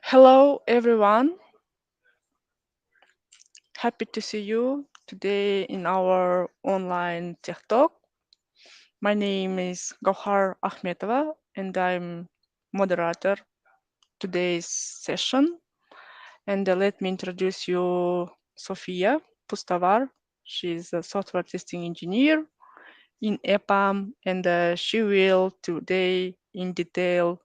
Hello, everyone. Happy to see you today in our online tech talk. My name is Gauhar Ahmetova, and I'm moderator today's session. And let me introduce you Sofia Pustavar. She's a software testing engineer in EPAM, and she will today in detail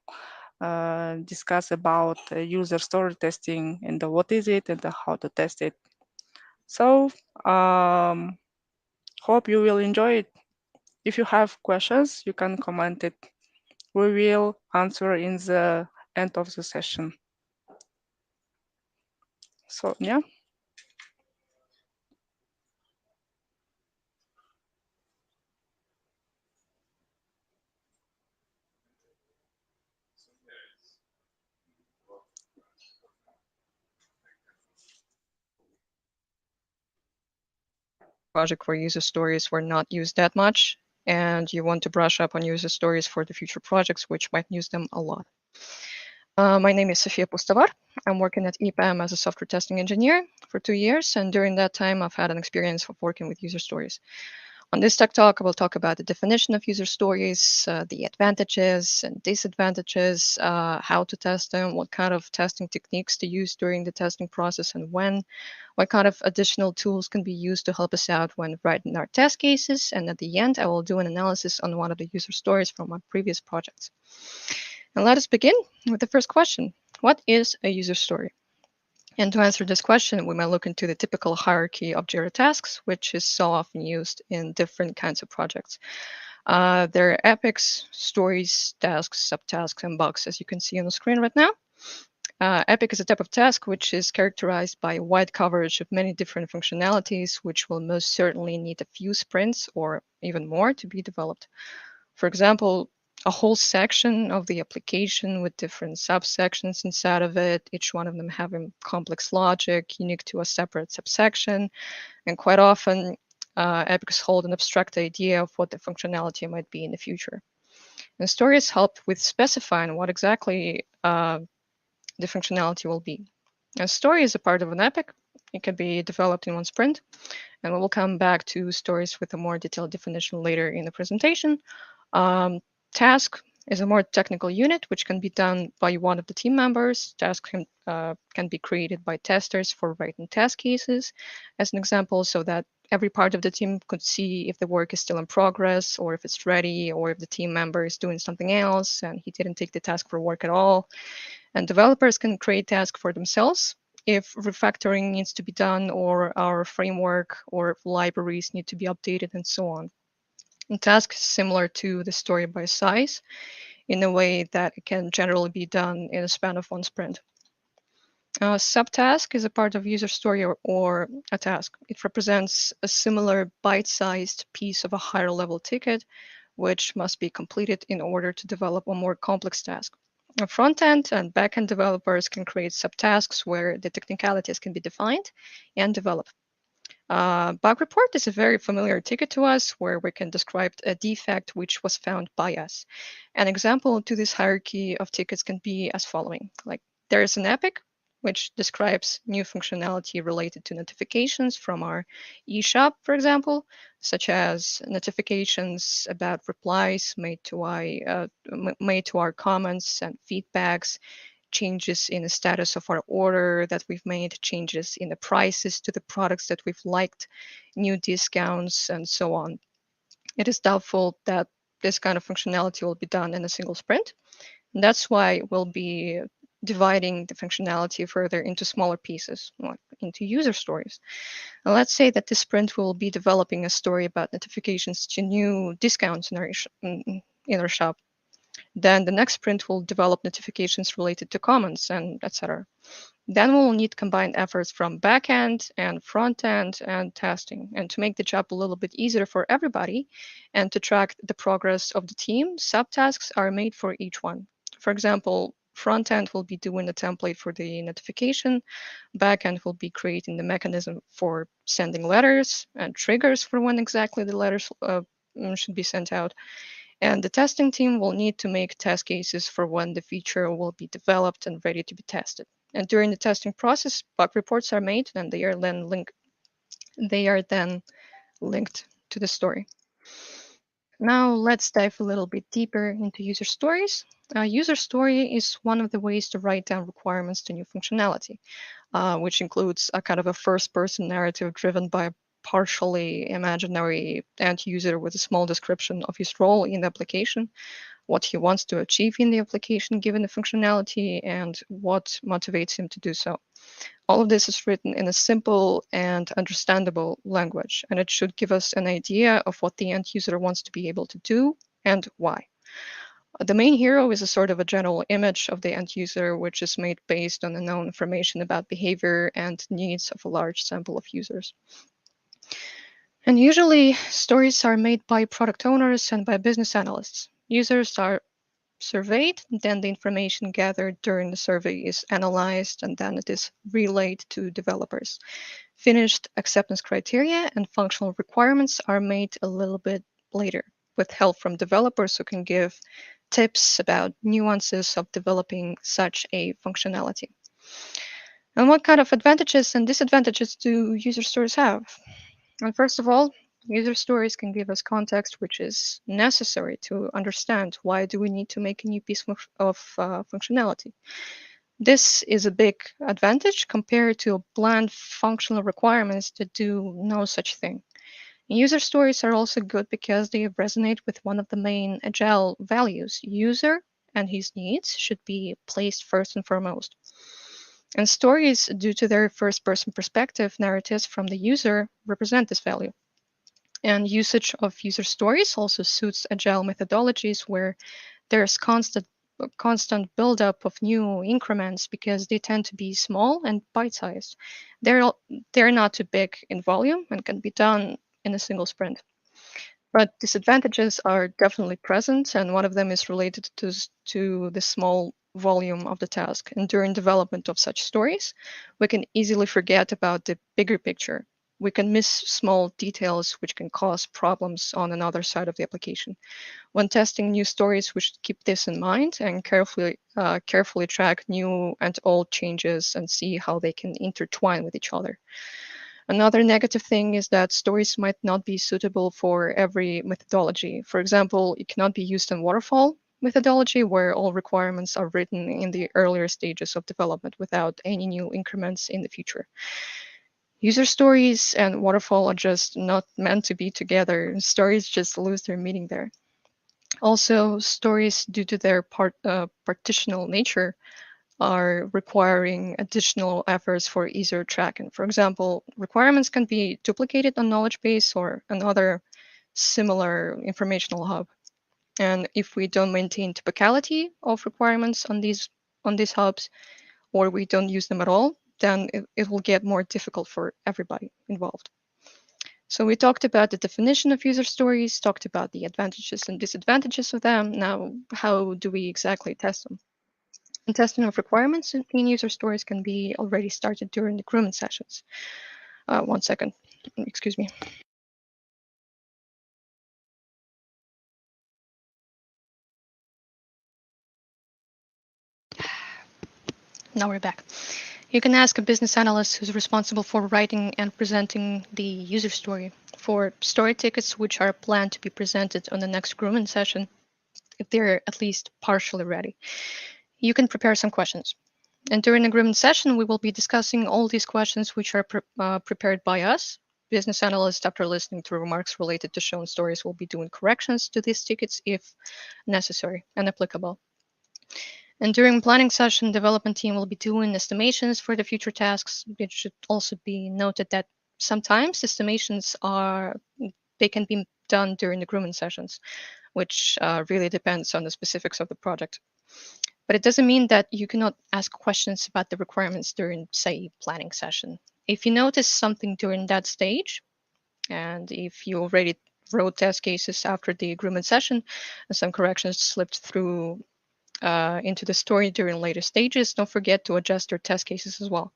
discuss about user story testing and what is it and how to test it. So, hope you will enjoy it. If you have questions, you can comment it. We will answer in the end of the session. So, yeah. Project where user stories were not used that much, and you want to brush up on user stories for the future projects, which might use them a lot. My name is Sofia Pustavar. I'm working at EPAM as a software testing engineer for 2 years, and during that time, I've had an experience of working with user stories. On this Tech Talk, I will talk about the definition of user stories, the advantages and disadvantages, how to test them, what kind of testing techniques to use during the testing process and when, what kind of additional tools can be used to help us out when writing our test cases. And at the end, I will do an analysis on one of the user stories from my previous projects. And let us begin with the first question. What is a user story? And to answer this question, we might look into the typical hierarchy of Jira tasks, which is so often used in different kinds of projects. There are epics, stories, tasks, subtasks, and bugs, as you can see on the screen right now. Epic is a type of task which is characterized by wide coverage of many different functionalities, which will most certainly need a few sprints or even more to be developed. For example, a whole section of the application with different subsections inside of it, each one of them having complex logic unique to a separate subsection. And quite often, epics hold an abstract idea of what the functionality might be in the future. And stories help with specifying what exactly the functionality will be. A story is a part of an epic. It can be developed in one sprint, and we will come back to stories with a more detailed definition later in the presentation. Um, Task is a more technical unit, which can be done by one of the team members. Tasks can be created by testers for writing test cases, as an example, so that every part of the team could see if the work is still in progress, or if it's ready, or if the team member is doing something else and he didn't take the task for work at all. And developers can create tasks for themselves if refactoring needs to be done, or our framework or libraries need to be updated, and so on. And task is similar to the story by size in a way that it can generally be done in a span of one sprint. A subtask is a part of user story or a task. It represents a similar bite-sized piece of a higher level ticket, which must be completed in order to develop a more complex task. Front-end and back-end developers can create subtasks where the technicalities can be defined and developed. Bug report is a very familiar ticket to us where we can describe a defect which was found by us. An example to this hierarchy of tickets can be as following. Like there is an epic which describes new functionality related to notifications from our eShop, for example, such as notifications about replies made to our comments and feedbacks, changes in the status of our order that we've made, changes in the prices to the products that we've liked, new discounts, and so on. It is doubtful that this kind of functionality will be done in a single sprint. And that's why we'll be dividing the functionality further into smaller pieces, like into user stories. And let's say that this sprint will be developing a story about notifications to new discounts in our shop. Then the next sprint will develop notifications related to comments and etc. Then we'll need combined efforts from backend and front end and testing. And to make the job a little bit easier for everybody and to track the progress of the team, subtasks are made for each one. For example, front end will be doing the template for the notification, backend will be creating the mechanism for sending letters and triggers for when exactly the letters should be sent out. And the testing team will need to make test cases for when the feature will be developed and ready to be tested. And during the testing process, bug reports are made and they are then linked to the story. Now let's dive a little bit deeper into user stories. A user story is one of the ways to write down requirements to new functionality, which includes a kind of a first-person narrative driven by a partially imaginary end user with a small description of his role in the application, what he wants to achieve in the application given the functionality, and what motivates him to do so. All of this is written in a simple and understandable language, and it should give us an idea of what the end user wants to be able to do and why. The main hero is a sort of a general image of the end user, which is made based on the known information about behavior and needs of a large sample of users. And usually, stories are made by product owners and by business analysts. Users are surveyed, then the information gathered during the survey is analyzed, and then it is relayed to developers. Finished acceptance criteria and functional requirements are made a little bit later, with help from developers who can give tips about nuances of developing such a functionality. And what kind of advantages and disadvantages do user stories have? And first of all, user stories can give us context which is necessary to understand why do we need to make a new piece of functionality. This is a big advantage compared to bland functional requirements that do no such thing. User stories are also good because they resonate with one of the main agile values. User and his needs should be placed first and foremost. And stories, due to their first person perspective narratives from the user, represent this value. And usage of user stories also suits agile methodologies where there's constant buildup of new increments because they tend to be small and bite-sized. They're not too big in volume and can be done in a single sprint. But disadvantages are definitely present, and one of them is related to the small volume of the task. And during development of such stories, we can easily forget about the bigger picture. We can miss small details which can cause problems on another side of the application. When testing new stories, we should keep this in mind and carefully track new and old changes and see how they can intertwine with each other. Another negative thing is that stories might not be suitable for every methodology. For example, it cannot be used in waterfall methodology where all requirements are written in the earlier stages of development without any new increments in the future. User stories and waterfall are just not meant to be together. Stories just lose their meaning there. Also, stories, due to their partitional nature, are requiring additional efforts for easier tracking. For example, requirements can be duplicated on knowledge base or another similar informational hub. And if we don't maintain typicality of requirements on these hubs, or we don't use them at all, then it will get more difficult for everybody involved. So we talked about the definition of user stories, talked about the advantages and disadvantages of them. Now, how do we exactly test them? And testing of requirements in user stories can be already started during the grooming sessions. One second, excuse me. Now we're back. You can ask a business analyst who's responsible for writing and presenting the user story. For story tickets which are planned to be presented on the next grooming session, if they're at least partially ready, you can prepare some questions. And during the agreement session, we will be discussing all these questions which are prepared by us. Business analysts, after listening to remarks related to shown stories, will be doing corrections to these tickets if necessary and applicable. And during planning session, development team will be doing estimations for the future tasks. It should also be noted that sometimes estimations they can be done during the grooming sessions, which really depends on the specifics of the project. But it doesn't mean that you cannot ask questions about the requirements during, say, planning session. If you notice something during that stage, and if you already wrote test cases after the agreement session, and some corrections slipped through into the story during later stages, don't forget to adjust your test cases as well.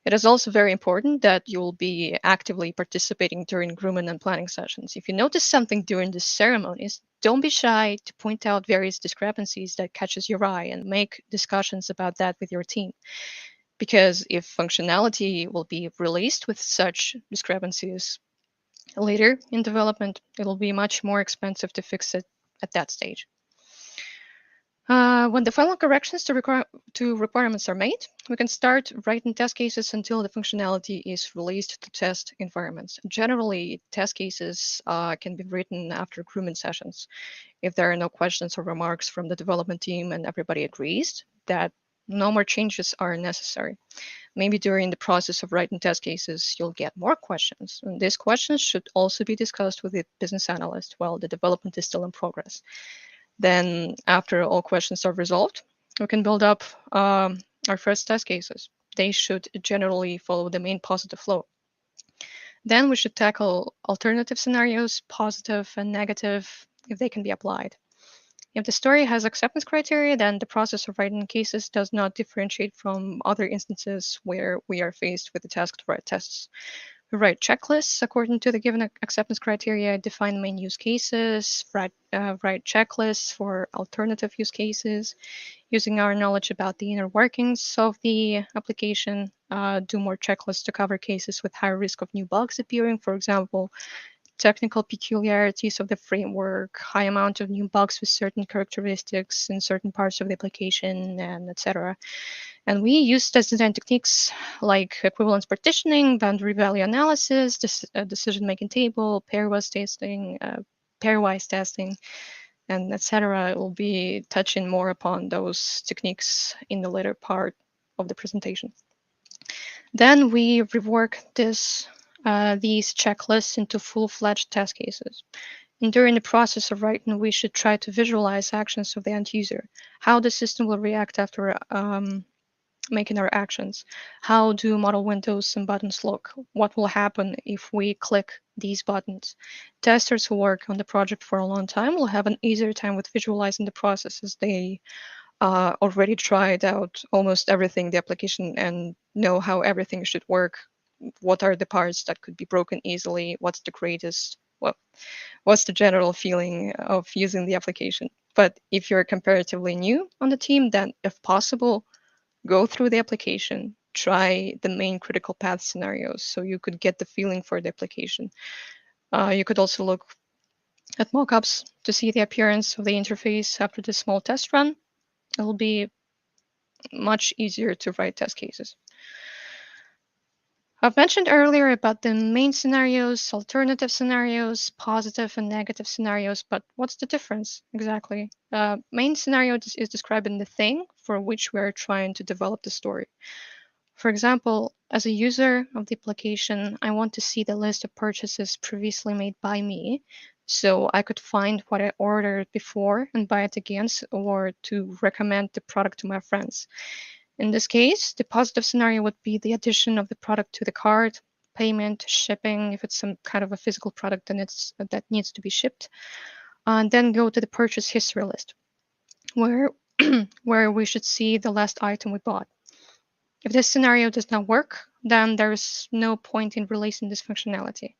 It is also very important that you'll be actively participating during grooming and planning sessions. If you notice something during the ceremonies, don't be shy to point out various discrepancies that catches your eye and make discussions about that with your team. Because if functionality will be released with such discrepancies later in development, it'll be much more expensive to fix it at that stage. When the final corrections to requirements are made, we can start writing test cases until the functionality is released to test environments. Generally, test cases can be written after grooming sessions. If there are no questions or remarks from the development team and everybody agrees that no more changes are necessary. Maybe during the process of writing test cases, you'll get more questions. And these questions should also be discussed with the business analyst while the development is still in progress. Then, after all questions are resolved, we can build up our first test cases. They should generally follow the main positive flow. Then we should tackle alternative scenarios, positive and negative, if they can be applied. If the story has acceptance criteria, then the process of writing cases does not differentiate from other instances where we are faced with the task to write tests. We write checklists according to the given acceptance criteria, define main use cases, write checklists for alternative use cases, using our knowledge about the inner workings of the application, do more checklists to cover cases with high risk of new bugs appearing, for example, technical peculiarities of the framework, high amount of new bugs with certain characteristics in certain parts of the application, and etc. And we use test design techniques like equivalence partitioning, boundary value analysis, decision-making table, pairwise testing, and etc. We'll be touching more upon those techniques in the later part of the presentation. Then we rework these checklists into full-fledged test cases. And during the process of writing, we should try to visualize actions of the end user, how the system will react after making our actions. How do model windows and buttons look? What will happen if we click these buttons? Testers who work on the project for a long time will have an easier time with visualizing the process as they already tried out almost everything the application and know how everything should work. What are the parts that could be broken easily? What's the greatest? Well, what's the general feeling of using the application? But if you're comparatively new on the team, then if possible, go through the application, try the main critical path scenarios so you could get the feeling for the application. You could also look at mockups to see the appearance of the interface after the small test run. It'll be much easier to write test cases. I've mentioned earlier about the main scenarios, alternative scenarios, positive and negative scenarios, but what's the difference exactly? Main scenario is describing the thing for which we're trying to develop the story. For example, as a user of the application, I want to see the list of purchases previously made by me, so I could find what I ordered before and buy it again, or to recommend the product to my friends. In this case, the positive scenario would be the addition of the product to the cart, payment, shipping, if it's some kind of a physical product, then that needs to be shipped, and then go to the purchase history list, where where we should see the last item we bought. If this scenario does not work, then there's no point in releasing this functionality.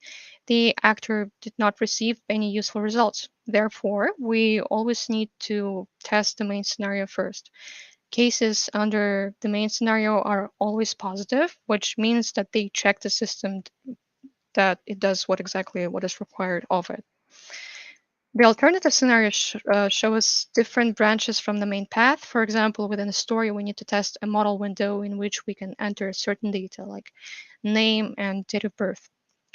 The actor did not receive any useful results. Therefore, we always need to test the main scenario first. Cases under the main scenario are always positive, which means that they check the system that it does exactly what is required of it. The alternative scenarios show us different branches from the main path. For example, within a story, we need to test a model window in which we can enter certain data like name and date of birth.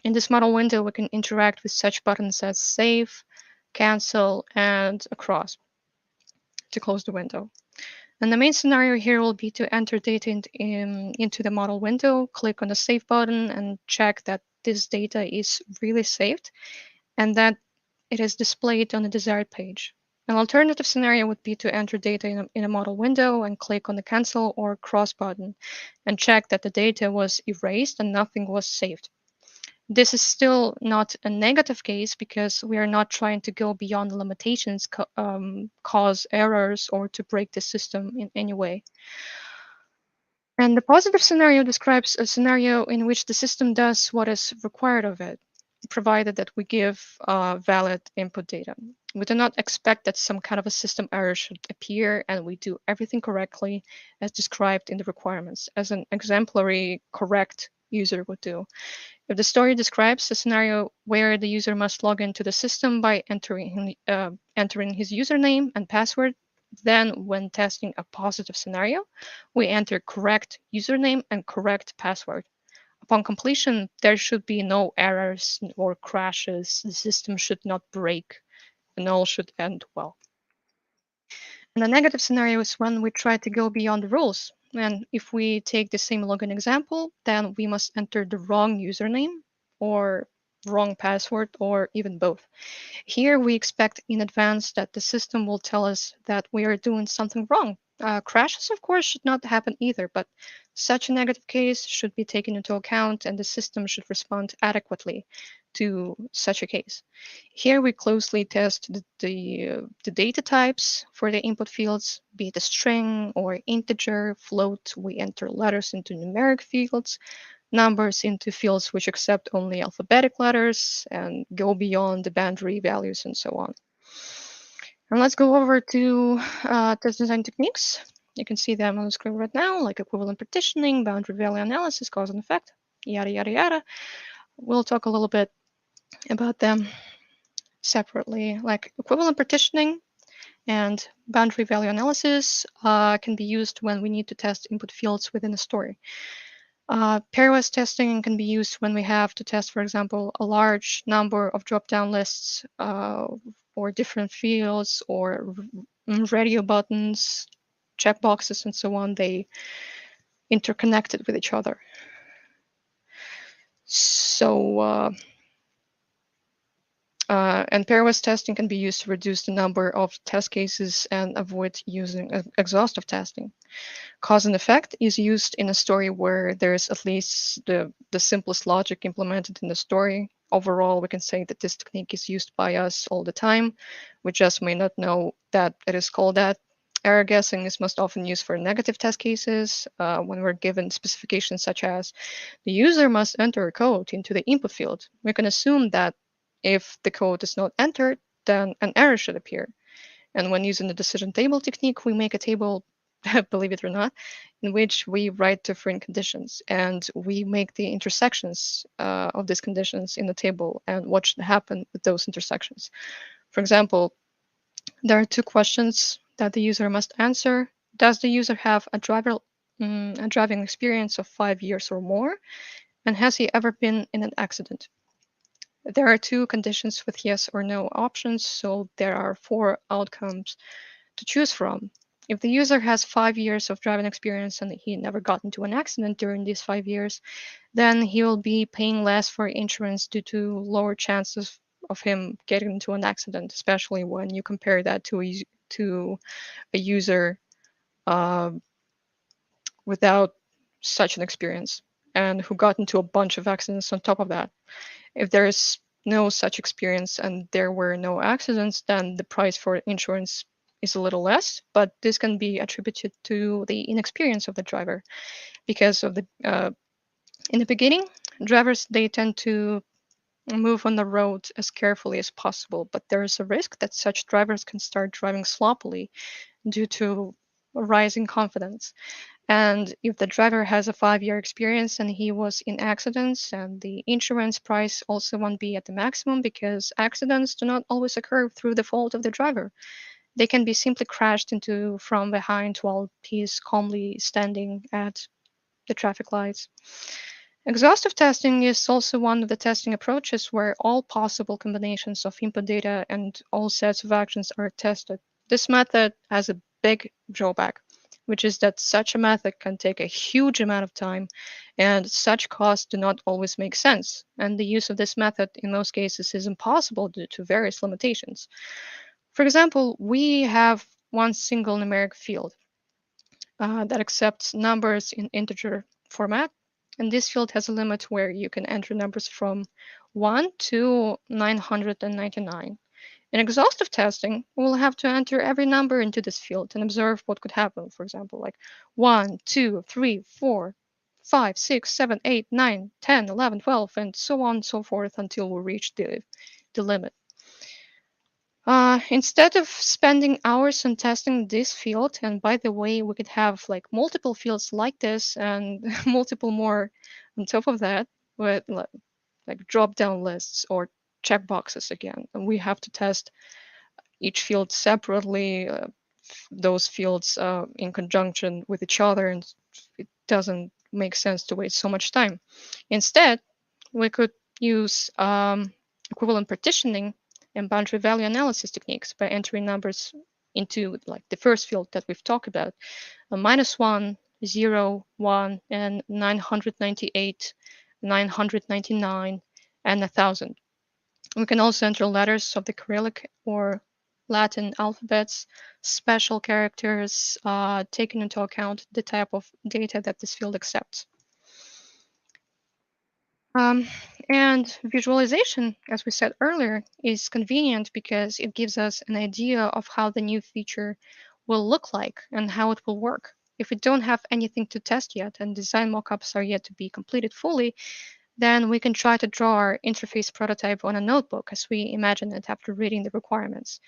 In this model window, we can interact with such buttons as save, cancel, and a cross to close the window. And the main scenario here will be to enter data into the model window, click on the save button, and check that this data is really saved and that it is displayed on the desired page. An alternative scenario would be to enter data in a model window and click on the cancel or cross button and check that the data was erased and nothing was saved. This is still not a negative case because we are not trying to go beyond the limitations, cause errors, or to break the system in any way. And the positive scenario describes a scenario in which the system does what is required of it, provided that we give valid input data. We do not expect that some kind of a system error should appear and we do everything correctly as described in the requirements, as an exemplary correct user would do. If the story describes a scenario where the user must log into the system by entering his username and password, then when testing a positive scenario, we enter correct username and correct password. Upon completion, there should be no errors or crashes. The system should not break, and all should end well. And the negative scenario is when we try to go beyond the rules. And if we take the same login example, then we must enter the wrong username or wrong password or even both. Here we expect in advance that the system will tell us that we are doing something wrong. Crashes, of course, should not happen either, but such a negative case should be taken into account and the system should respond adequately to such a case. Here we closely test the data types for the input fields, be it a string or integer, float. We enter letters into numeric fields, numbers into fields which accept only alphabetic letters and go beyond the boundary values and so on. And let's go over to test design techniques. You can see them on the screen right now, like equivalent partitioning, boundary value analysis, cause and effect, yada, yada, yada. We'll talk a little bit about them separately. Like equivalent partitioning and boundary value analysis can be used when we need to test input fields within a story. Pairwise testing can be used when we have to test, for example, a large number of drop-down lists or different fields or radio buttons, checkboxes, and so on. They interconnected with each other. So, and pairwise testing can be used to reduce the number of test cases and avoid using exhaustive testing. Cause and effect is used in a story where there's at least the simplest logic implemented in the story. Overall, we can say that this technique is used by us all the time. We just may not know that it is called that. Error guessing is most often used for negative test cases when we're given specifications such as the user must enter a code into the input field. We can assume that if the code is not entered, then an error should appear. And when using the decision table technique, we make a table, believe it or not, in which we write different conditions and we make the intersections of these conditions in the table and what should happen with those intersections. For example, there are two questions that the user must answer. Does the user have a driving experience of 5 years or more? And has he ever been in an accident? There are two conditions with yes or no options, so there are four outcomes to choose from. If the user has 5 years of driving experience and he never got into an accident during these 5 years, then he will be paying less for insurance due to lower chances of him getting into an accident, especially when you compare that to a user uh, without such an experience and who got into a bunch of accidents on top of that. If there is no such experience and there were no accidents, then the price for insurance is a little less, but this can be attributed to the inexperience of the driver because of the in the beginning, drivers they tend to move on the road as carefully as possible, but there is a risk that such drivers can start driving sloppily due to rising confidence. And if the driver has a 5 year experience and he was in accidents, and the insurance price also won't be at the maximum because accidents do not always occur through the fault of the driver. They can be simply crashed into from behind while he's calmly standing at the traffic lights. Exhaustive testing is also one of the testing approaches where all possible combinations of input data and all sets of actions are tested. This method has a big drawback, which is that such a method can take a huge amount of time, and such costs do not always make sense. And the use of this method in most cases is impossible due to various limitations. For example, we have one single numeric field that accepts numbers in integer format. And this field has a limit where you can enter numbers from 1 to 999. In exhaustive testing, we'll have to enter every number into this field and observe what could happen. For example, like 1, 2, 3, 4, 5, 6, 7, 8, 9, 10, 11, 12, and so on and so forth until we reach the limit. Instead of spending hours on testing this field, and by the way, we could have like multiple fields like this and multiple more on top of that with like drop down lists or checkboxes again. And we have to test each field separately, those fields in conjunction with each other, and it doesn't make sense to waste so much time. Instead, we could use equivalent partitioning and boundary value analysis techniques by entering numbers into like the first field that we've talked about, -1, 0, 1, and 998, 999, and 1000. We can also enter letters of the Cyrillic or Latin alphabets, special characters, taking into account the type of data that this field accepts. Um, and visualization, as we said earlier, is convenient because it gives us an idea of how the new feature will look like and how it will work. If we don't have anything to test yet and design mockups are yet to be completed fully, then we can try to draw our interface prototype on a notebook as we imagine it after reading the requirements.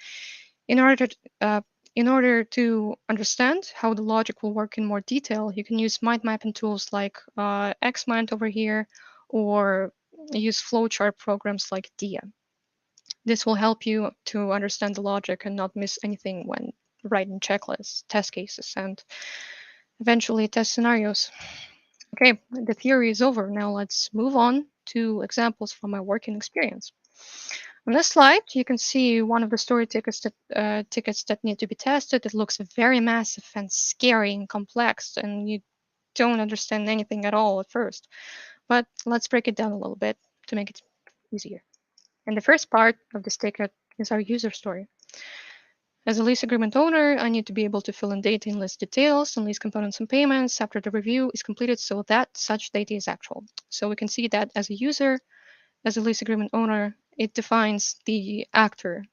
In order to, uh, in order to understand how the logic will work in more detail, you can use mind mapping tools like Xmind over here, or use flowchart programs like Dia. This will help you to understand the logic and not miss anything when writing checklists, test cases, and eventually test scenarios. Okay, the theory is over. Now let's move on to examples from my working experience. On this slide, you can see one of the story tickets that need to be tested. It looks very massive and scary and complex, and you don't understand anything at all at first. But let's break it down a little bit to make it easier. And the first part of this ticket is our user story. As a lease agreement owner, I need to be able to fill in data in lease details and lease components and payments after the review is completed so that such data is actual. So we can see that as a user, as a lease agreement owner, it defines the actor,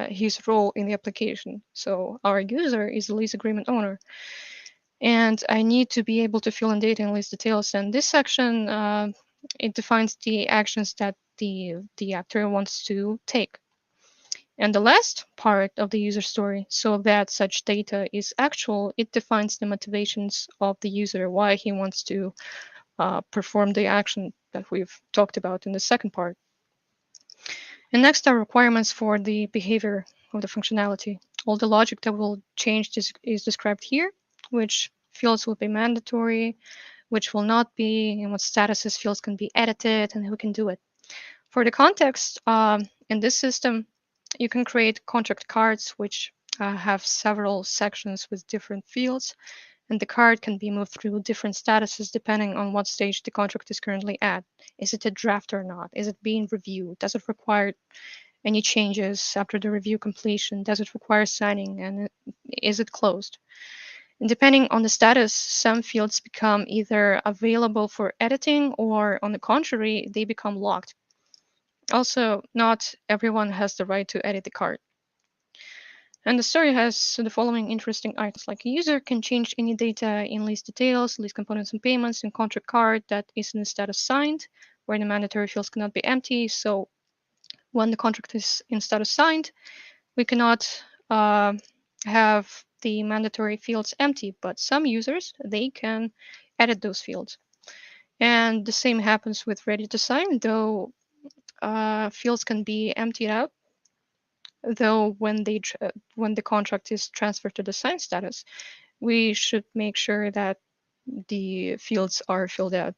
his role in the application. So our user is the lease agreement owner. And I need to be able to fill in data and lease details. And this section, it defines the actions that the actor wants to take. And the last part of the user story, so that such data is actual, it defines the motivations of the user, why he wants to perform the action that we've talked about in the second part. And next are requirements for the behavior of the functionality. All the logic that will change is described here, which fields will be mandatory, which will not be, and what statuses fields can be edited, and who can do it. For the context, in this system, you can create contract cards, which have several sections with different fields, and the card can be moved through different statuses depending on what stage the contract is currently at. Is it a draft or not? Is it being reviewed? Does it require any changes after the review completion? Does it require signing? And is it closed? And depending on the status, some fields become either available for editing or, on the contrary, they become locked. Also, not everyone has the right to edit the card. And the story has the following interesting items, like a user can change any data in lease details, lease components and payments, in contract card that is in the status signed, where the mandatory fields cannot be empty. So when the contract is in status signed, we cannot have the mandatory fields empty, but some users, they can edit those fields. And the same happens with ready to sign, though fields can be emptied out, though when the contract is transferred to the signed status, we should make sure that the fields are filled out.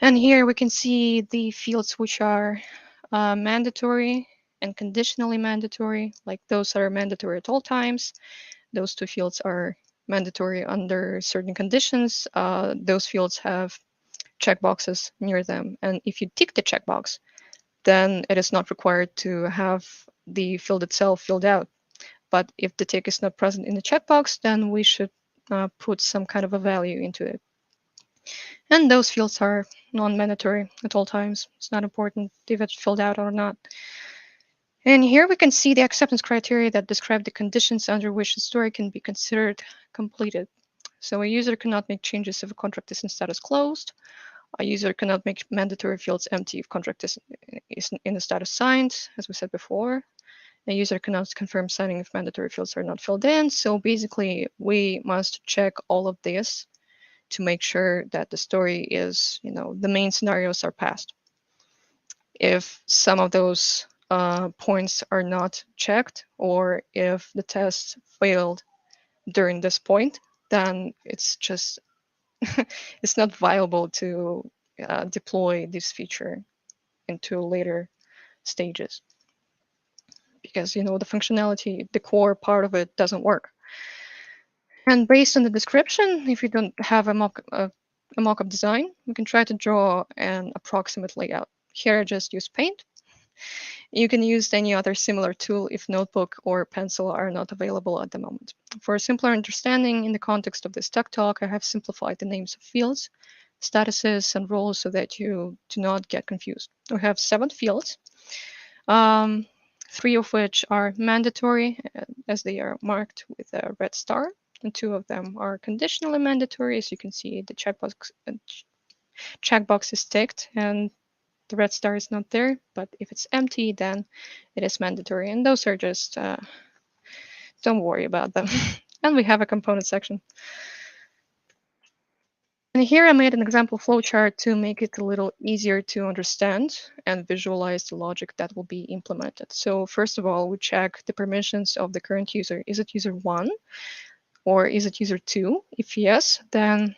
And here we can see the fields which are mandatory and conditionally mandatory, like those are mandatory at all times. Those two fields are mandatory under certain conditions. Those fields have checkboxes near them. And if you tick the checkbox, then it is not required to have the field itself filled out. But if the tick is not present in the checkbox, then we should put some kind of a value into it. And those fields are non-mandatory at all times. It's not important if it's filled out or not. And here we can see the acceptance criteria that describe the conditions under which the story can be considered completed. So a user cannot make changes if a contract is in status closed. A user cannot make mandatory fields empty if contract is in the status signed, as we said before. A user cannot confirm signing if mandatory fields are not filled in. So basically, we must check all of this to make sure that the story is, the main scenarios are passed. If some of those points are not checked, or if the test failed during this point, then it's just it's not viable to deploy this feature into later stages, because the functionality, the core part of it, doesn't work. And based on the description, if you don't have a mock-up design, we can try to draw an approximate layout. Here I just use Paint. You can use any other similar tool if Notebook or Pencil are not available at the moment. For a simpler understanding, in the context of this tech talk, I have simplified the names of fields, statuses, and roles so that you do not get confused. We have 7 fields, um, 3 of which are mandatory, as they are marked with a red star, and 2 of them are conditionally mandatory. As you can see, the checkbox is ticked and the red star is not there, but if it's empty, then it is mandatory. And those are just, don't worry about them. And we have a component section. And here I made an example flowchart to make it a little easier to understand and visualize the logic that will be implemented. So first of all, we check the permissions of the current user. Is it user 1 or is it user 2? If yes, then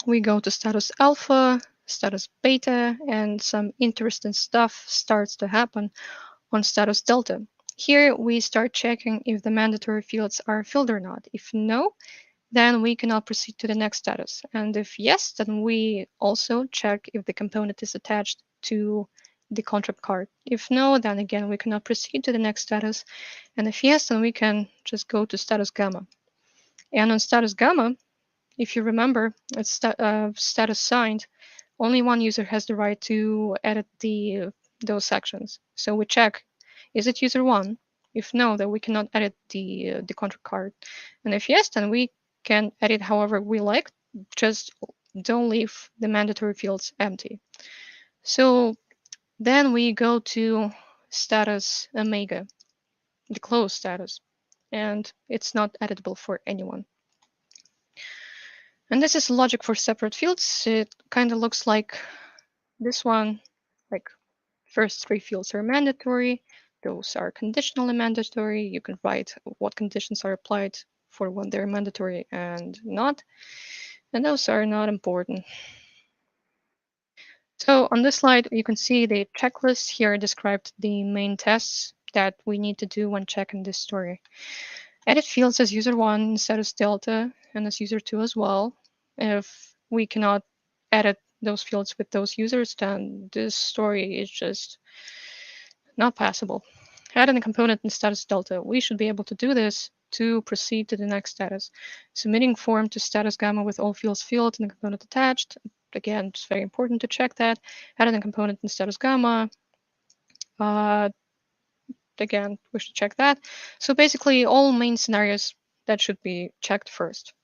we go to status alpha, status beta, and some interesting stuff starts to happen on status delta. Here we start checking if the mandatory fields are filled or not. If no, then we cannot proceed to the next status. And if yes, then we also check if the component is attached to the contract card. If no, then again, we cannot proceed to the next status. And if yes, then we can just go to status gamma. And on status gamma, if you remember, it's status signed. Only one user has the right to edit those sections. So we check, is it user 1? If no, then we cannot edit the contract card. And if yes, then we can edit however we like, just don't leave the mandatory fields empty. So then we go to status omega, the closed status, and it's not editable for anyone. And this is logic for separate fields. It kind of looks like this one, like first 3 fields are mandatory. Those are conditionally mandatory. You can write what conditions are applied for when they're mandatory and not. And those are not important. So on this slide, you can see the checklist here described the main tests that we need to do when checking this story. Edit fields as user 1 instead of delta and as user 2 as well. If we cannot edit those fields with those users, then this story is just not passable. Adding a component in status delta, we should be able to do this to proceed to the next status. Submitting form to status gamma with all fields filled and the component attached. Again, it's very important to check that. Adding a component in status gamma. Uh, again, we should check that. So basically, all main scenarios that should be checked first.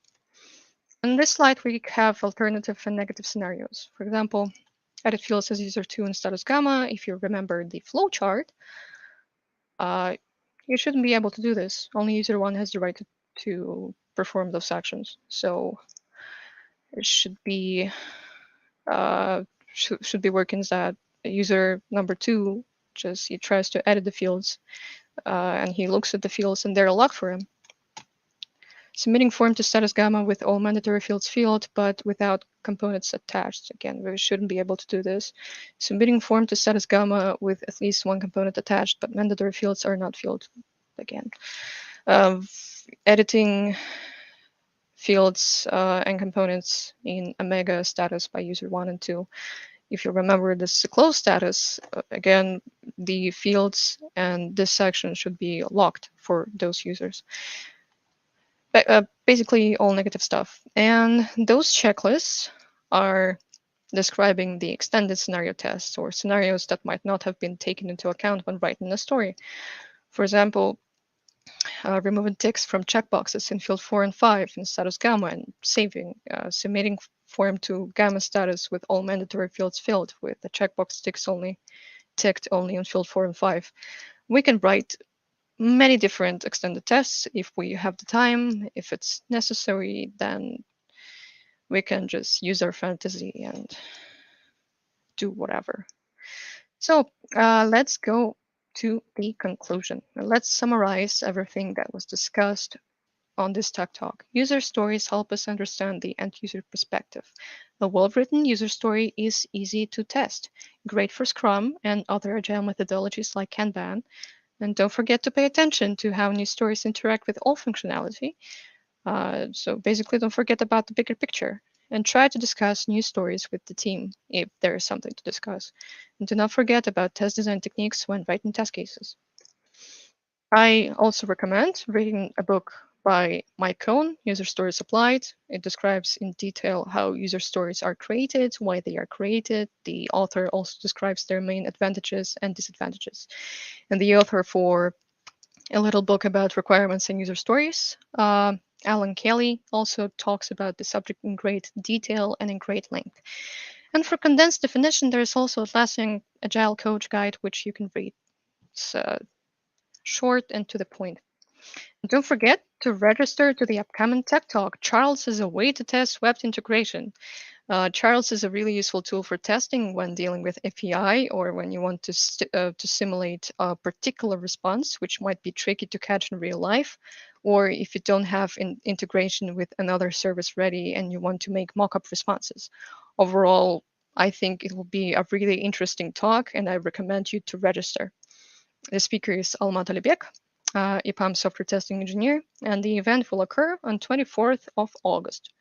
On this slide, we have alternative and negative scenarios. For example, edit fields as user 2 in status gamma. If you remember the flowchart, you shouldn't be able to do this. Only user 1 has the right to perform those actions. So it should be should be working that user number 2 just he tries to edit the fields and he looks at the fields and they're locked for him. Submitting form to status gamma with all mandatory fields filled, but without components attached. Again, we shouldn't be able to do this. Submitting form to status gamma with at least one component attached, but mandatory fields are not filled. Again, editing fields and components in omega status by user 1 and 2. If you remember, this is a closed status. Again, the fields and this section should be locked for those users. Basically all negative stuff. And those checklists are describing the extended scenario tests or scenarios that might not have been taken into account when writing a story. For example, removing ticks from checkboxes in field 4 and 5 in status gamma and submitting form to gamma status with all mandatory fields filled with the checkbox ticked only in field 4 and 5. We can write many different extended tests if we have the time. If it's necessary, then we can just use our fantasy and do whatever. So let's go to the conclusion. Let's summarize everything that was discussed on this Tech Talk. User stories help us understand the end user perspective. A well written user story is easy to test, great for Scrum and other agile methodologies like Kanban. And don't forget to pay attention to how new stories interact with all functionality. So basically, don't forget about the bigger picture and try to discuss new stories with the team if there is something to discuss. And do not forget about test design techniques when writing test cases. I also recommend reading a book by Mike Cohn, User Stories Applied. It describes in detail how user stories are created, why they are created. The author also describes their main advantages and disadvantages. And the author for a little book about requirements and user stories, Alan Kelly, also talks about the subject in great detail and in great length. And for condensed definition, there is also Atlassian Agile Coach Guide, which you can read. It's short and to the point. Don't forget to register to the upcoming Tech Talk. Charles is a way to test web integration. Charles is a really useful tool for testing when dealing with API or when you want to simulate a particular response, which might be tricky to catch in real life, or if you don't have integration with another service ready and you want to make mock-up responses. Overall, I think it will be a really interesting talk, and I recommend you to register. The speaker is Alma Talibek, EPAM software testing engineer, and the event will occur on 24th of August.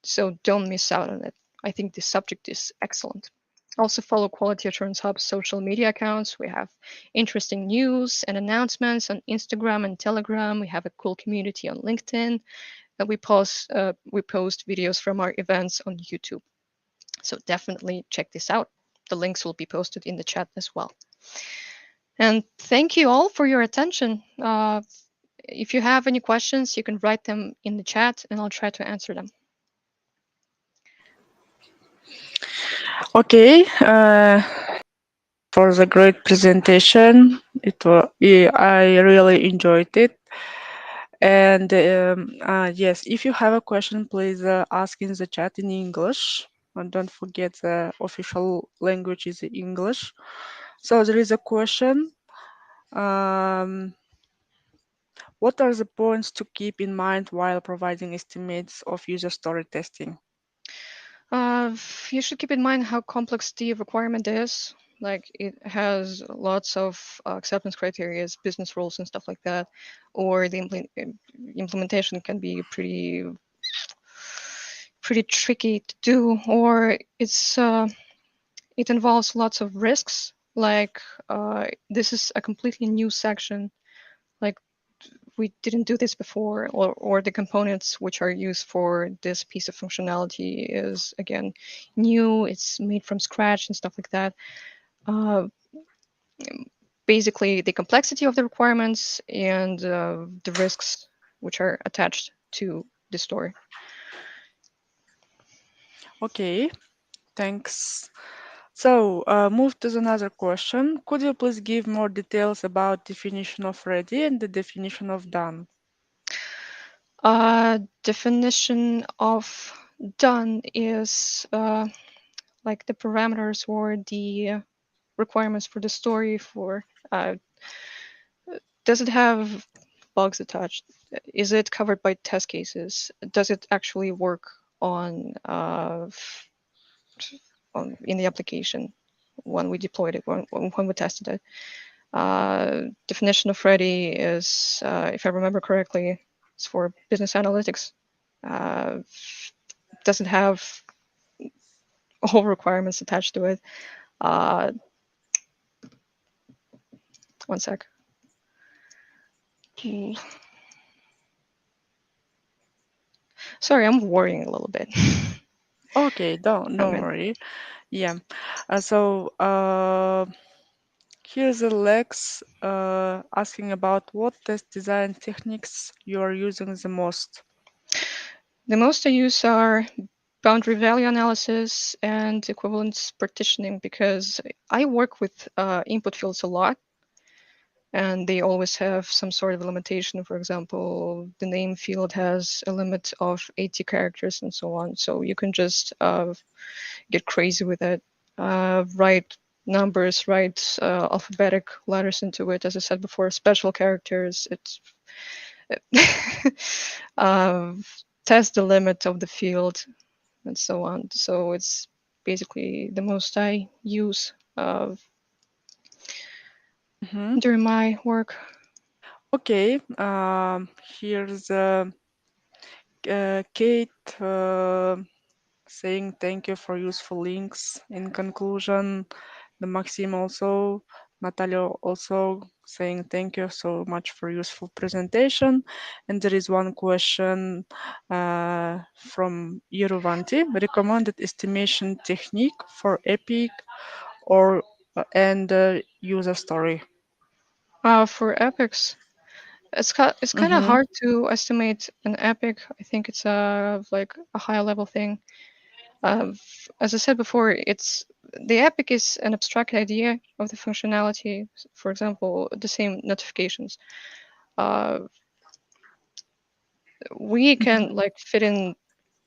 So don't miss out on it. I think this subject is excellent. Also follow Quality Assurance Hub's social media accounts. We have interesting news and announcements on Instagram and Telegram. We have a cool community on LinkedIn, and we post videos from our events on YouTube. So definitely check this out. The links will be posted in the chat as well. And thank you all for your attention. If you have any questions, you can write them in the chat and I'll try to answer them. Okay, for the great presentation. I really enjoyed it. And yes, if you have a question, please ask in the chat in English. And don't forget the official language is English. So there is a question. What are the points to keep in mind while providing estimates of user story testing? You should keep in mind how complex the requirement is. Like it has lots of acceptance criteria, business rules, and stuff like that. Or the implementation can be pretty tricky to do, or it involves lots of risks. Like this is a completely new section. Like we didn't do this before, or the components which are used for this piece of functionality is again new. It's made from scratch and stuff like that. Uh, Basically, the complexity of the requirements and the risks which are attached to the story. Okay, thanks. So, move to another question. Could you please give more details about definition of ready and the definition of done? Definition of done is like the parameters or the requirements for the story for does it have bugs attached? Is it covered by test cases? Does it actually work on in the application when we deployed it, when we tested it? Definition of ready is, if I remember correctly, it's for business analytics. Doesn't have all requirements attached to it. Uh, One sec. Sorry, I'm worrying a little bit. Okay, don't comment. worry. Yeah. Here's Alex asking about what test design techniques you are using the most. The most I use are boundary value analysis and equivalence partitioning because I work with input fields a lot, and they always have some sort of limitation. For example, the name field has a limit of 80 characters and so on. So you can just get crazy with it, write numbers, write alphabetic letters into it. As I said before, special characters. It's uh, test the limit of the field and so on. So it's basically the most I use Hmm. during my work. Okay, here's Kate saying thank you for useful links. In conclusion, the Maxim also, Natalia also saying thank you so much for useful presentation. And there is one question from Yeruvanti, recommended estimation technique for epic or and user story. For epics, it's kind of Mm-hmm. hard to estimate an epic. I think it's like a high level thing. As I said before, it's the epic is an abstract idea of the functionality. For example, the same notifications. Uh, we Mm-hmm. can like fit in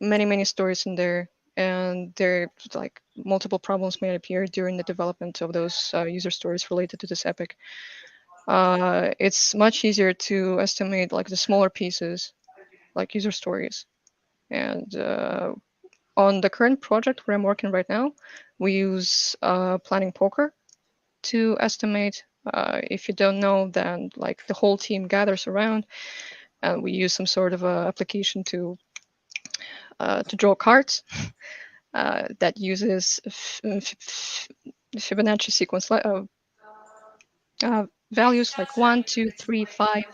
many stories in there, and there like multiple problems may appear during the development of those user stories related to this epic. It's much easier to estimate like the smaller pieces, like user stories. And on the current project where I'm working right now, we use planning poker to estimate. If you don't know, then like the whole team gathers around, and we use some sort of a application to draw cards that uses Fibonacci sequence values like 1, 2, 3, 5,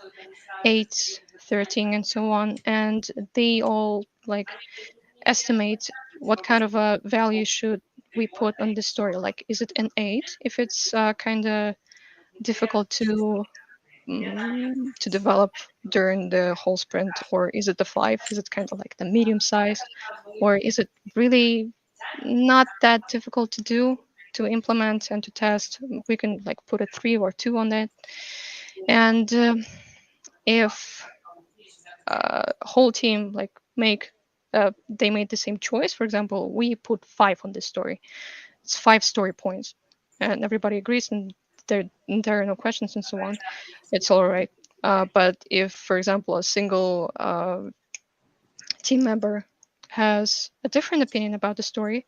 8, 13, and so on, and they all like estimate what kind of a value should we put on this story. Like, is it an 8 if it's kind of difficult to develop during the whole sprint, or is it the 5? Is it kind of like the medium sized, or is it really not that difficult to do, to implement and to test? We can like put a 3 or 2 on that. And if whole team like make they made the same choice, for example, we put 5 on this story, it's 5 story points, and everybody agrees, and there are no questions and so on, it's all right. But if, for example, a single team member has a different opinion about the story,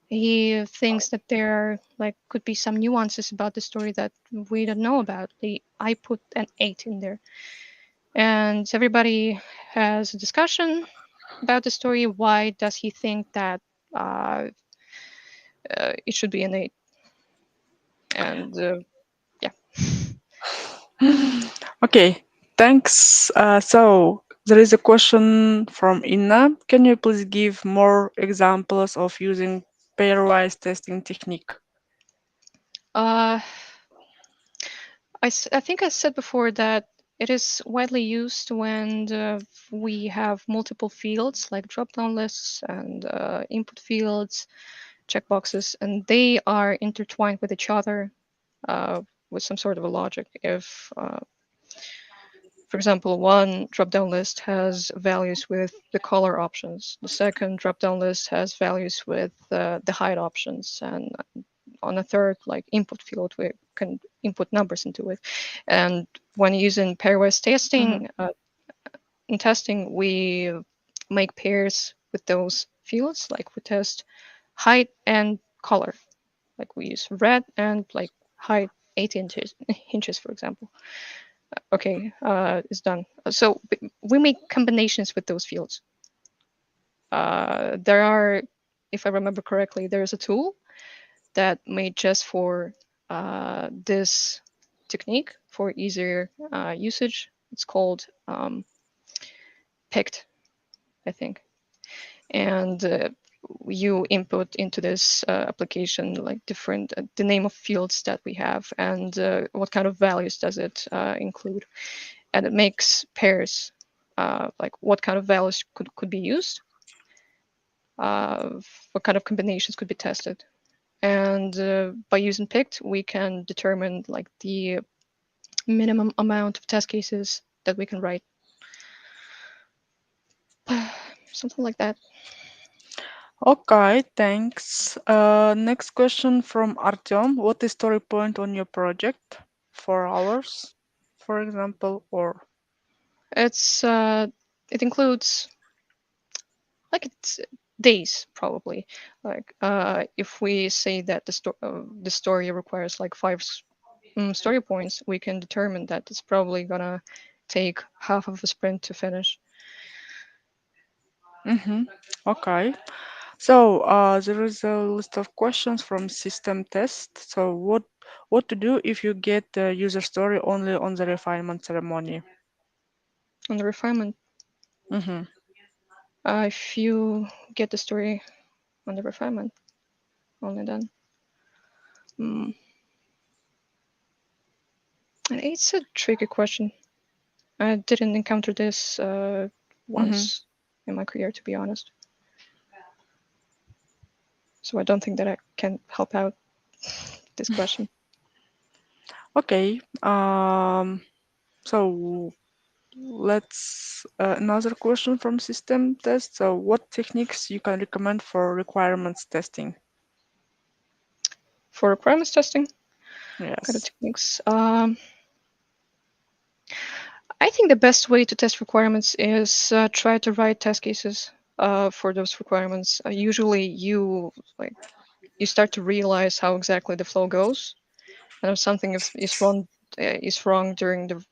he thinks that there like could be some nuances about the story that we don't know about. I put an 8 in there, and everybody has a discussion about the story. Why does he think that uh, it should be an 8? And yeah. Okay, thanks. So there is a question from Inna. Can you please give more examples of using pairwise testing technique? uh, I think I said before that it is widely used when we have multiple fields like drop-down lists and input fields, checkboxes, and they are intertwined with each other with some sort of a logic. If for example, one drop-down list has values with the color options. The second drop-down list has values with the height options, and on a third, like input field, we can input numbers into it. And when using pairwise Mhm. testing, in testing, we make pairs with those fields. Like we test height and color. Like we use red and like height 8 inches, for example. Okay, it's done. So we make combinations with those fields. There are, if I remember correctly, there's a tool that made just for this technique for easier usage. It's called picked, I think. And you input into this application like different the name of fields that we have and what kind of values does it include, and it makes pairs like what kind of values could be used, uh, what kind of combinations could be tested, and by using pict we can determine like the minimum amount of test cases that we can write. Something like that. Okay, thanks. Next question from Artyom. What is story point on your project? 4 hours, for example, or It's it includes like it's days probably. Like if we say that the story requires like five story points, we can determine that it's probably gonna take half of a sprint to finish. mm-hmm. Okay. So there is a list of questions from system test. So what to do if you get the user story only on the refinement ceremony? On the refinement, Mm-hmm. if you get the story on the refinement only then. Mm. And it's a tricky question. I didn't encounter this Mm-hmm. once in my career, to be honest. So I don't think that I can help out this question. Okay. So let's another question from system test. So what techniques you can recommend for requirements testing? For requirements testing, kind of Yes. techniques. I think the best way to test requirements is try to write test cases for those requirements. Usually, like you start to realize how exactly the flow goes, and if something is wrong during the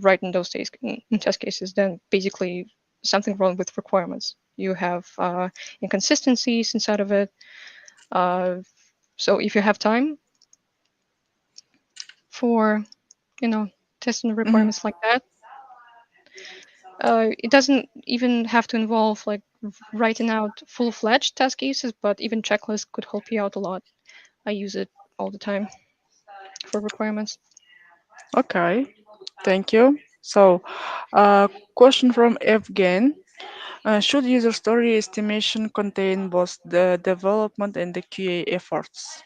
writing those test cases, then basically something wrong with requirements. You have inconsistencies inside of it. Uh, so if you have time for testing the Mm-hmm. requirements like that, it doesn't even have to involve like writing out full-fledged test cases, but even checklists could help you out a lot. I use it all the time for requirements. Okay. Thank you. So, question from Evgen. Should user story estimation contain both the development and the QA efforts?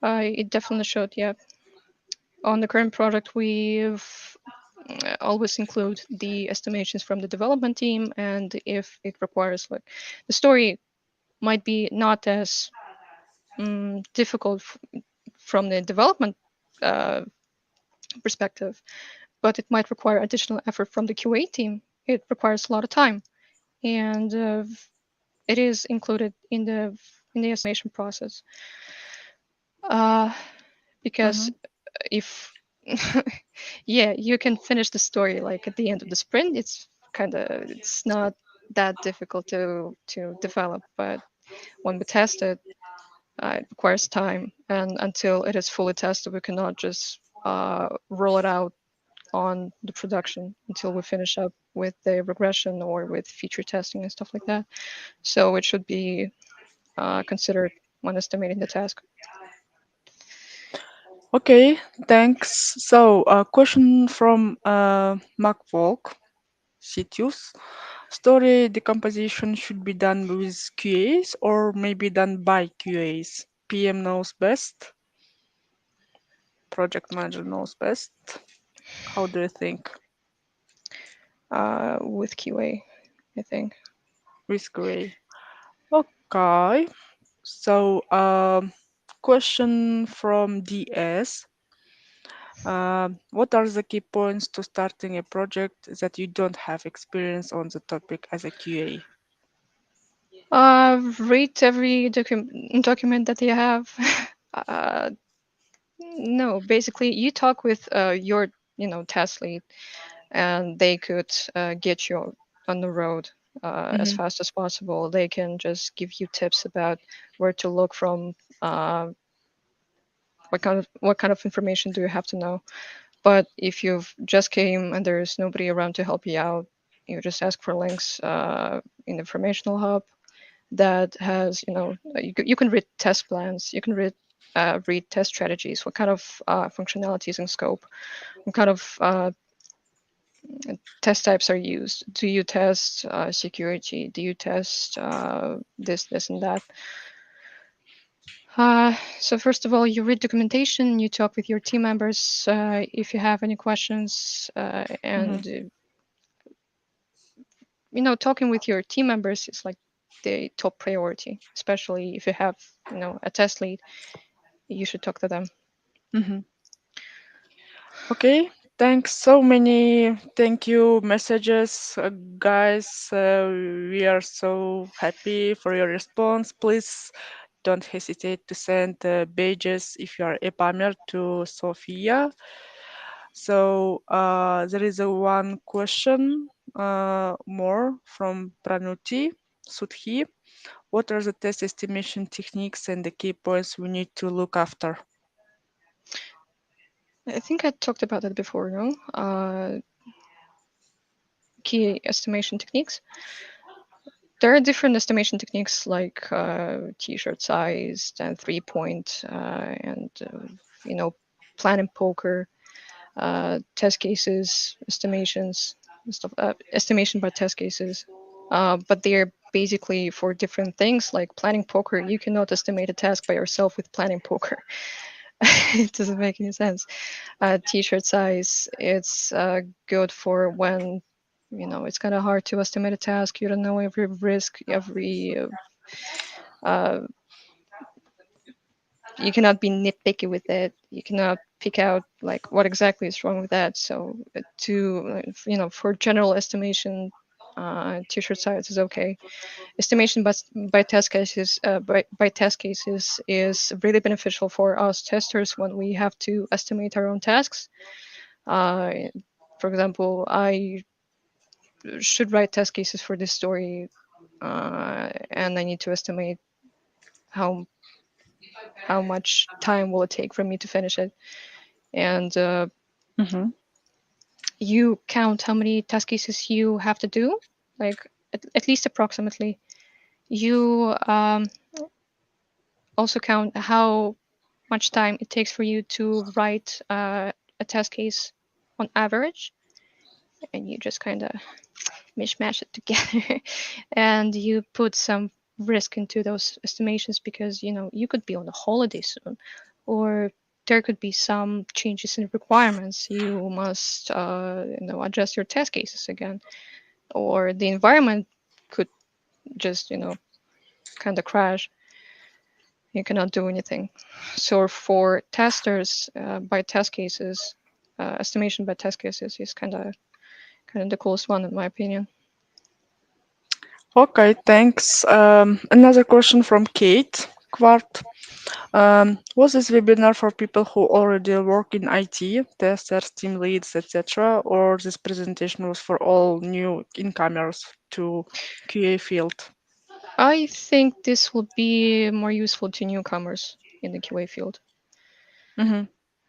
It definitely showed, yeah. On the current product, we've always include the estimations from the development team, and if it requires like the story might be not as difficult from the development uh, perspective, but it might require additional effort from the QA team. It requires a lot of time, and it is included in the estimation process. Uh, because Mm-hmm. if yeah, you can finish the story like at the end of the sprint. It's not that difficult to develop, but when we test it, it requires time, and until it is fully tested, we cannot just roll it out on the production until we finish up with the regression or with feature testing and stuff like that. So it should be considered when estimating the task. Okay, thanks. So, a question from Mark Volk, CTUS. Story decomposition should be done with QAs or maybe done by QAs. PM knows best, project manager knows best. How do you think With QA, I think. with QA? Okay, so question from DS. What are the key points to starting a project that you don't have experience on the topic as a QA? Read every document that you have. uh, no, basically, you talk with your, task lead, and they could get you on the road as Mm-hmm. fast as possible. They can just give you tips about where to look from, uh, what kind of information do you have to know. But if you've just came and there's nobody around to help you out, you just ask for links in the informational hub. that has, you can read test plans, you can read test strategies, what kind of functionalities and scope, what kind of test types are used. Do you test security? Do you test this, and that? So first of all, you read documentation, you talk with your team members if you have any questions, Mm-hmm. and talking with your team members is like the top priority, especially if you have a test lead. You should talk to them. Mm-hmm. Okay, thanks. So many thank you messages, guys. We are so happy for your response. Please don't hesitate to send badges if you are a Pamer to Sophia. So there is a one question more from Pranuti Sudhi. What are the test estimation techniques and the key points we need to look after? I think I talked about that before, no? Key estimation techniques. There are different estimation techniques like t-shirt size and 3 point and plan and poker, test cases, estimations, stuff, estimation by test cases. But they're basically for different things. Like planning poker, you cannot estimate a task by yourself with planning poker. It doesn't make any sense. T-shirt size, it's good for when it's kind of hard to estimate a task. You don't know every risk, every uh, you cannot be nitpicky with it. You cannot pick out like what exactly is wrong with that. So for general estimation, t-shirt size is okay. Estimation by test cases by test cases is really beneficial for us testers when we have to estimate our own tasks. Uh, for example, I should write test cases for this story, and I need to estimate how how much time will it take for me to finish it. And Mm-hmm. you count how many test cases you have to do, like at least approximately. You also count how much time it takes for you to write a test case on average, and you just kind of mishmash it together and you put some risk into those estimations because you could be on a holiday soon, or there could be some changes in requirements. You must adjust your test cases again, or the environment could just kind of crash. You cannot do anything. So for testers, by test cases, estimation by test cases is kind of the coolest one in my opinion. Okay, thanks. Another question from Kate Quart. Was this webinar for people who already work in IT, testers, team leads, etc., or this presentation was for all new incomers to QA field? I think this will be more useful to newcomers in the QA field. Mm-hmm.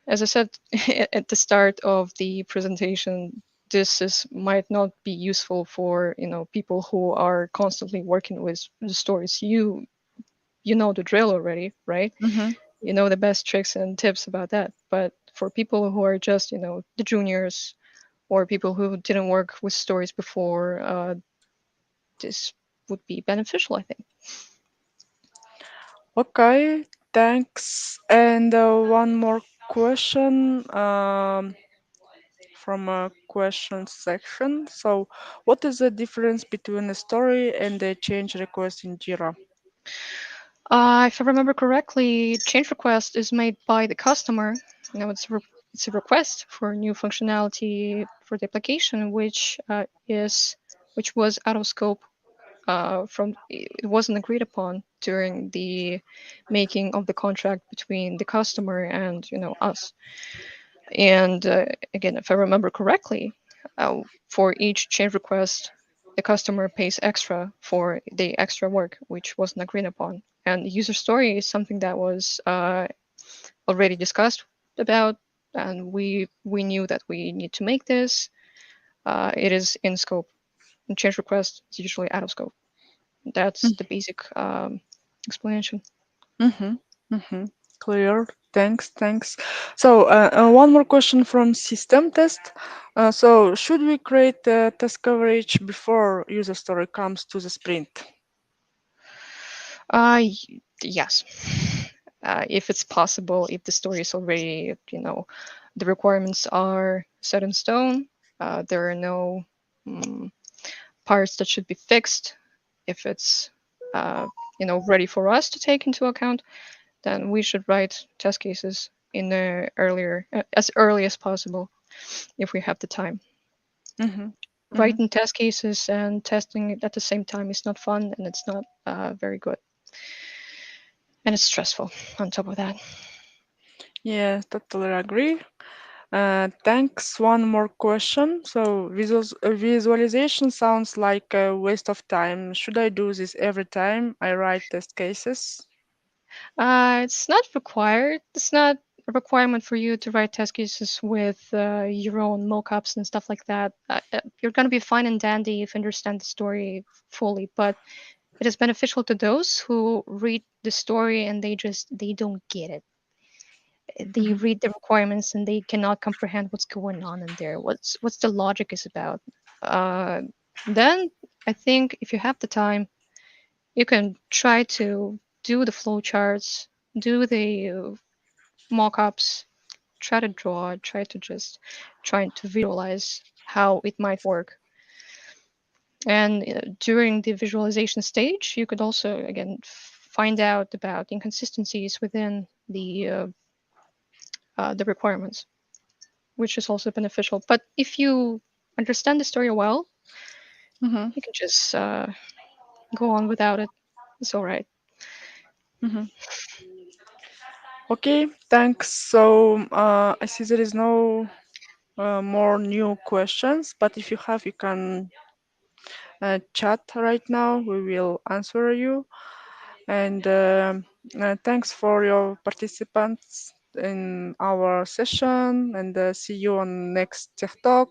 As I said at the start of the presentation, this is might not be useful for people who are constantly working with the stories. You know the drill already, right? Mm-hmm. You know the best tricks and tips about that. But for people who are just the juniors or people who didn't work with stories before, this would be beneficial, I think. Okay, thanks. And one more question from a question section. So, what is the difference between a story and a change request in Jira? If I remember correctly, change request is made by the customer. It's a request for new functionality for the application, which was out of scope. From it wasn't agreed upon during the making of the contract between the customer and us. And again, if I remember correctly, for each change request, the customer pays extra for the extra work, which wasn't agreed upon. And user story is something that was already discussed about, and we knew that we need to make this. It is in scope. And change request is usually out of scope. That's the basic explanation. Mm-hmm. Mm-hmm. Clear. Thanks. Thanks. So, one more question from system test. So, should we create the test coverage before user story comes to the sprint? Yes. If it's possible, if the story is already, the requirements are set in stone, there are no mm, parts that should be fixed. If it's, uh, ready for us to take into account, then we should write test cases in the as early as possible if we have the time. Mm-hmm. Mm-hmm. Writing test cases and testing it at the same time is not fun and it's not very good. And it's stressful on top of that. Yeah, totally agree. Thanks. One more question. So, visualization sounds like a waste of time. Should I do this every time I write test cases? It's not required. It's not a requirement for you to write test cases with your own mockups and stuff like that. You're going to be fine and dandy if you understand the story fully, but it is beneficial to those who read the story and they don't get it. They Mm-hmm. read the requirements and they cannot comprehend what's going on in there. What's the logic is about. Uh, then I think if you have the time, you can try to do the flowcharts, do the mock-ups, try to draw, try to visualize how it might work. And during the visualization stage, you could also again find out about inconsistencies within the requirements, which is also beneficial. But if you understand the story well, Mm-hmm. you can just go on without it. It's all right. Mm-hmm. Okay, thanks. So, I see there is no more new questions, but if you have, you can chat right now. We will answer you. And thanks for your participants in our session. And see you on next Tech Talk.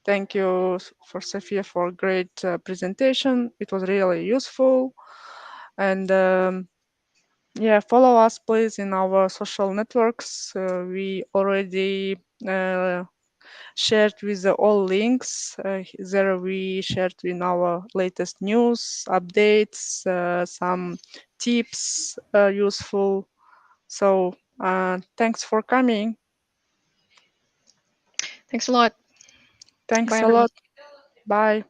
Thank you for Sophia for a great presentation. It was really useful. And yeah, follow us please in our social networks. We already uh, shared with all links. There we shared in our latest news, updates, some tips useful. So thanks for coming. Thanks a lot. Thanks Bye, a everyone. lot. Bye.